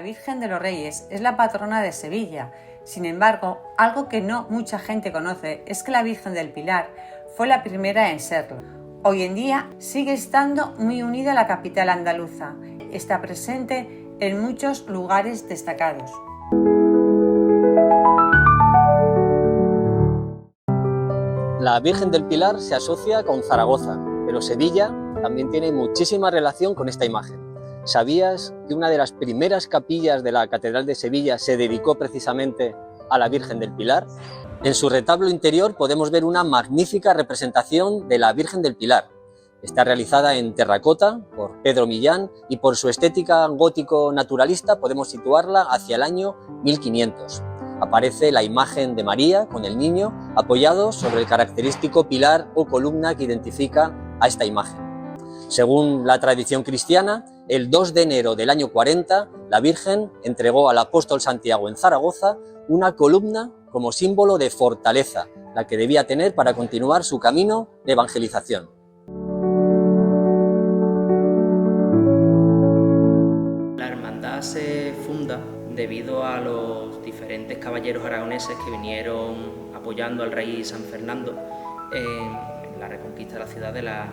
Virgen de los Reyes es la patrona de Sevilla. Sin embargo, algo que no mucha gente conoce es que la Virgen del Pilar fue la primera en serlo. Hoy en día sigue estando muy unida a la capital andaluza. Está presente en muchos lugares destacados. La Virgen del Pilar se asocia con Zaragoza, pero Sevilla también tiene muchísima relación con esta imagen. ¿Sabías que una de las primeras capillas de la Catedral de Sevilla se dedicó precisamente a la Virgen del Pilar? En su retablo interior podemos ver una magnífica representación de la Virgen del Pilar. Está realizada en terracota por Pedro Millán y por su estética gótico-naturalista podemos situarla hacia el año 1500. Aparece la imagen de María con el niño apoyado sobre el característico pilar o columna que identifica a esta imagen. Según la tradición cristiana, el 2 de enero del año 40, la Virgen entregó al apóstol Santiago en Zaragoza una columna como símbolo de fortaleza, la que debía tener para continuar su camino de evangelización. La hermandad se funda debido a los diferentes caballeros aragoneses que vinieron apoyando al rey San Fernando en la reconquista de la ciudad en la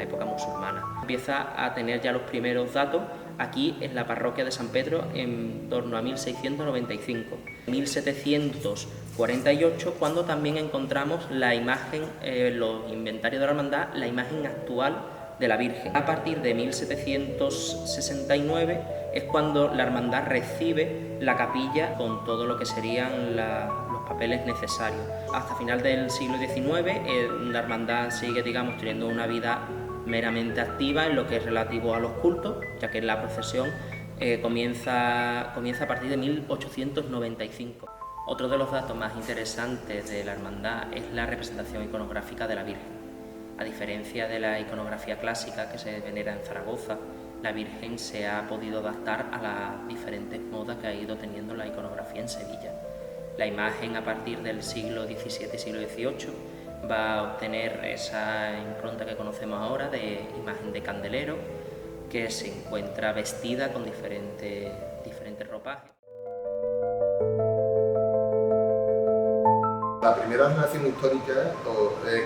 época musulmana. Empieza a tener ya los primeros datos aquí en la parroquia de San Pedro en torno a 1695. 1748, cuando también encontramos la imagen, los inventarios de la hermandad, la imagen actual de la Virgen. A partir de 1769 es cuando la hermandad recibe la capilla con todo lo que serían los papeles necesarios. Hasta final del siglo XIX la hermandad sigue, digamos, teniendo una vida meramente activa en lo que es relativo a los cultos, ya que la procesión comienza a partir de 1895. Otro de los datos más interesantes de la hermandad es la representación iconográfica de la Virgen. A diferencia de la iconografía clásica que se venera en Zaragoza, la Virgen se ha podido adaptar a las diferentes modas que ha ido teniendo la iconografía en Sevilla. La imagen a partir del siglo XVII y siglo XVIII va a obtener esa impronta que conocemos ahora de imagen de candelero, que se encuentra vestida con diferentes ropajes. La primera relación histórica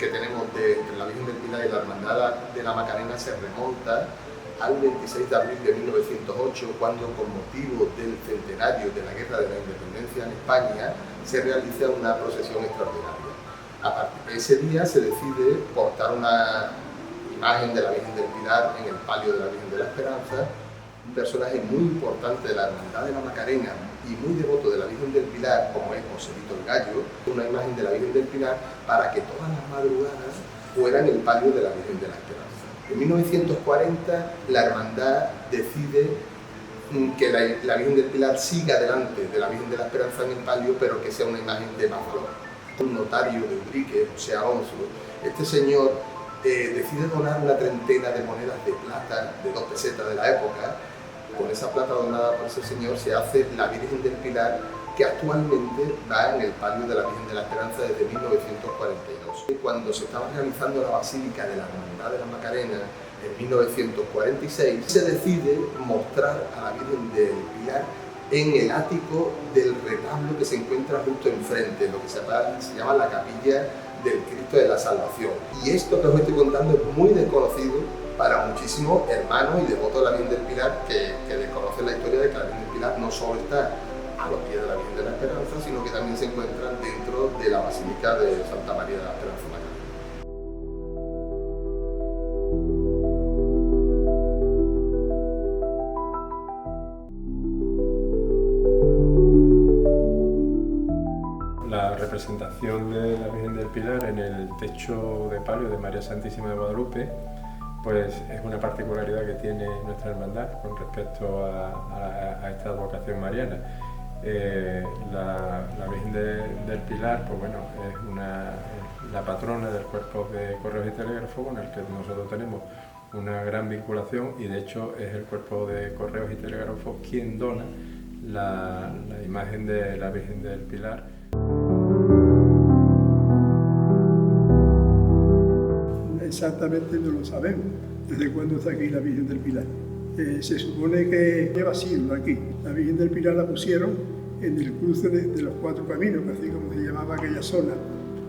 que tenemos entre la Virgen del Pilar y la Hermandad de la Macarena se remonta al 26 de abril de 1908, cuando con motivo del centenario de la Guerra de la Independencia en España se realiza una procesión extraordinaria. A partir de ese día se decide portar una imagen de la Virgen del Pilar en el palio de la Virgen de la Esperanza, un personaje muy importante de la Hermandad de la Macarena y muy devoto de la Virgen del Pilar, como es Joselito el Gallo, una imagen de la Virgen del Pilar para que todas las madrugadas fuera en el palio de la Virgen de la Esperanza. En 1940 la hermandad decide que la Virgen del Pilar siga delante de la Virgen de la Esperanza en el palio, pero que sea una imagen de más valor. Un notario de Ubrique, José Alonso, este señor decide donar una treintena de monedas de plata de 2 pesetas de la época. Con esa plata donada por ese señor se hace la Virgen del Pilar, que actualmente va en el palio de la Virgen de la Esperanza desde 1942. Cuando se estaba realizando la Basílica de la Hermandad de la Macarena en 1946, se decide mostrar a la Virgen del Pilar en el ático del retablo que se encuentra justo enfrente, lo que se llama la Capilla del Cristo de la Salvación. Y esto que os estoy contando es muy desconocido para muchísimos hermanos y devotos de la Virgen del Pilar que desconocen la historia de que la Virgen del Pilar no solo está a los pies de la Virgen de la Esperanza, sino que también se encuentra dentro de la Basílica de Santa María de la Esperanza Macarena. La representación de la Virgen del Pilar en el techo de palio de María Santísima de Guadalupe pues es una particularidad que tiene nuestra hermandad con respecto a esta advocación mariana. La Virgen del Pilar pues bueno, es la patrona del cuerpo de correos y telégrafos con el que nosotros tenemos una gran vinculación, y de hecho es el cuerpo de correos y telégrafos quien dona la imagen de la Virgen del Pilar. Exactamente no lo sabemos, desde cuándo está aquí la Virgen del Pilar. Se supone que lleva siglos aquí. La Virgen del Pilar la pusieron en el cruce de los 4 caminos, así como se llamaba aquella zona,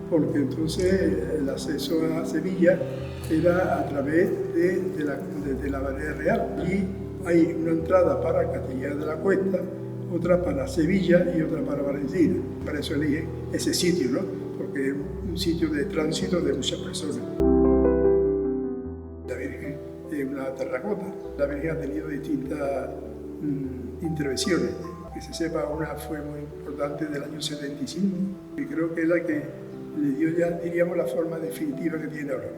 porque entonces el acceso a Sevilla era a través de la Barrera Real. Allí hay una entrada para Castellar de la Cuesta, otra para Sevilla y otra para Valencia. Para eso eligen ese sitio, ¿no? Porque es un sitio de tránsito de muchas personas. La Virgen es una terracota. La Virgen ha tenido distintas intervenciones. Que se sepa, una fue muy importante del año 75 y creo que es la que le dio ya, diríamos, la forma definitiva que tiene ahora.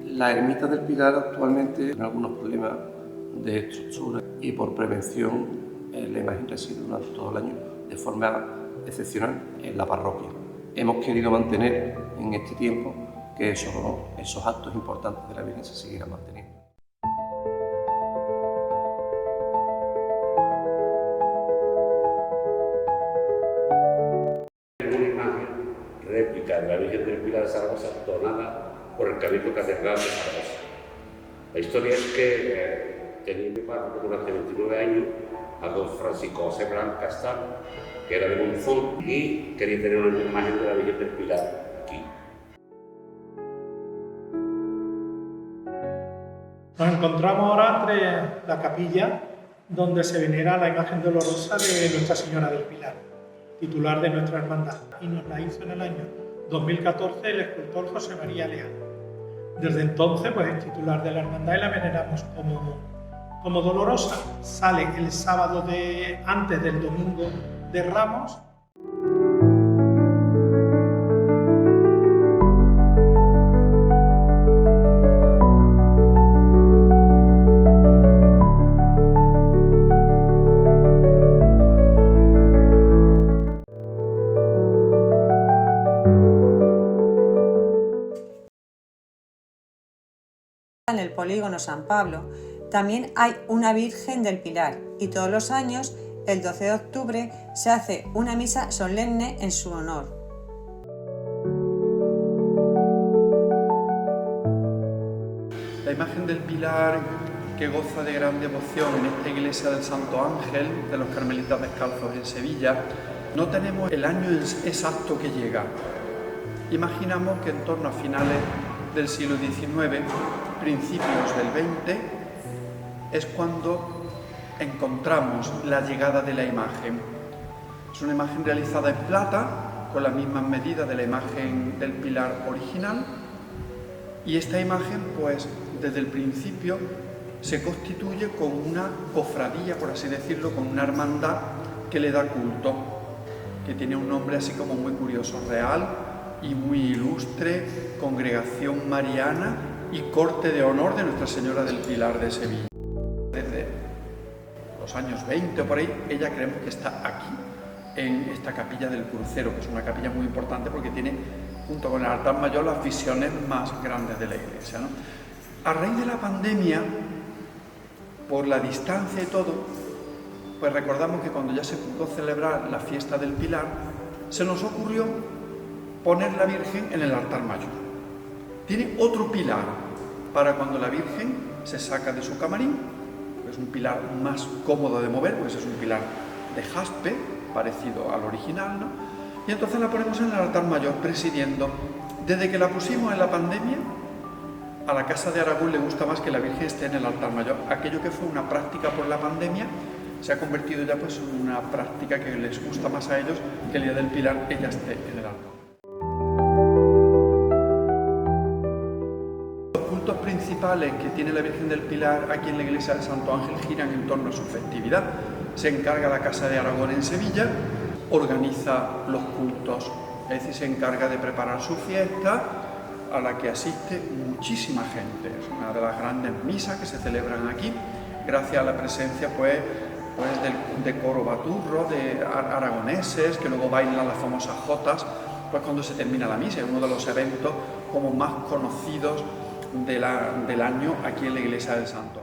La ermita del Pilar actualmente tiene algunos problemas de estructura y por prevención la imagen reside durante todo el año de forma excepcional en la parroquia. Hemos querido mantener en este tiempo que esos actos importantes de la Virgen se siguieran manteniendo. Una imagen réplica de la Virgen del Pilar de Zaragoza donada por el Cabildo Catedral de Zaragoza. La historia es que tenía mi párroco durante 29 años a don Francisco José Blanc Castal, que era de Monzón, y quería tener una imagen de la Virgen del Pilar aquí. Nos encontramos ahora entre la capilla donde se venera la imagen dolorosa de Nuestra Señora del Pilar, titular de nuestra hermandad, y nos la hizo en el año 2014 el escultor José María Leal. Desde entonces pues es titular de la hermandad y la veneramos como dolorosa. Sale el sábado antes del domingo de Ramos. En el polígono San Pablo también hay una Virgen del Pilar y todos los años, el 12 de octubre, se hace una misa solemne en su honor. La imagen del Pilar, que goza de gran devoción en esta iglesia del Santo Ángel de los Carmelitas Descalzos en Sevilla, no tenemos el año exacto que llega. Imaginamos que en torno a finales del siglo XIX, principios del XX, es cuando encontramos la llegada de la imagen. Es una imagen realizada en plata, con las mismas medidas de la imagen del Pilar original, y esta imagen, pues, desde el principio se constituye con una cofradía, por así decirlo, con una hermandad que le da culto, que tiene un nombre así como muy curioso, real y muy ilustre, Congregación Mariana y Corte de Honor de Nuestra Señora del Pilar de Sevilla. Desde los años 20 o por ahí, ella creemos que está aquí, en esta capilla del crucero, que es una capilla muy importante porque tiene, junto con el altar mayor, las visiones más grandes de la iglesia, ¿no? A raíz de la pandemia, por la distancia y todo, pues recordamos que cuando ya se pudo celebrar la fiesta del Pilar, se nos ocurrió poner la Virgen en el altar mayor. Tiene otro pilar para cuando la Virgen se saca de su camarín, es un pilar más cómodo de mover, pues es un pilar de jaspe, parecido al original, ¿no? Y entonces la ponemos en el altar mayor, presidiendo. Desde que la pusimos en la pandemia, a la Casa de Aragón le gusta más que la Virgen esté en el altar mayor. Aquello que fue una práctica por la pandemia se ha convertido ya pues en una práctica que les gusta más a ellos que el día del Pilar ella esté en el altar. Los cultos principales que tiene la Virgen del Pilar aquí en la iglesia de Santo Ángel giran en torno a su festividad. Se encarga la Casa de Aragón en Sevilla, organiza los cultos, es decir, se encarga de preparar su fiesta, a la que asiste muchísima gente. Es una de las grandes misas que se celebran aquí, gracias a la presencia de coro baturro, de aragoneses, que luego bailan las famosas jotas, pues cuando se termina la misa. Es uno de los eventos como más conocidos del año aquí en la iglesia del Santo.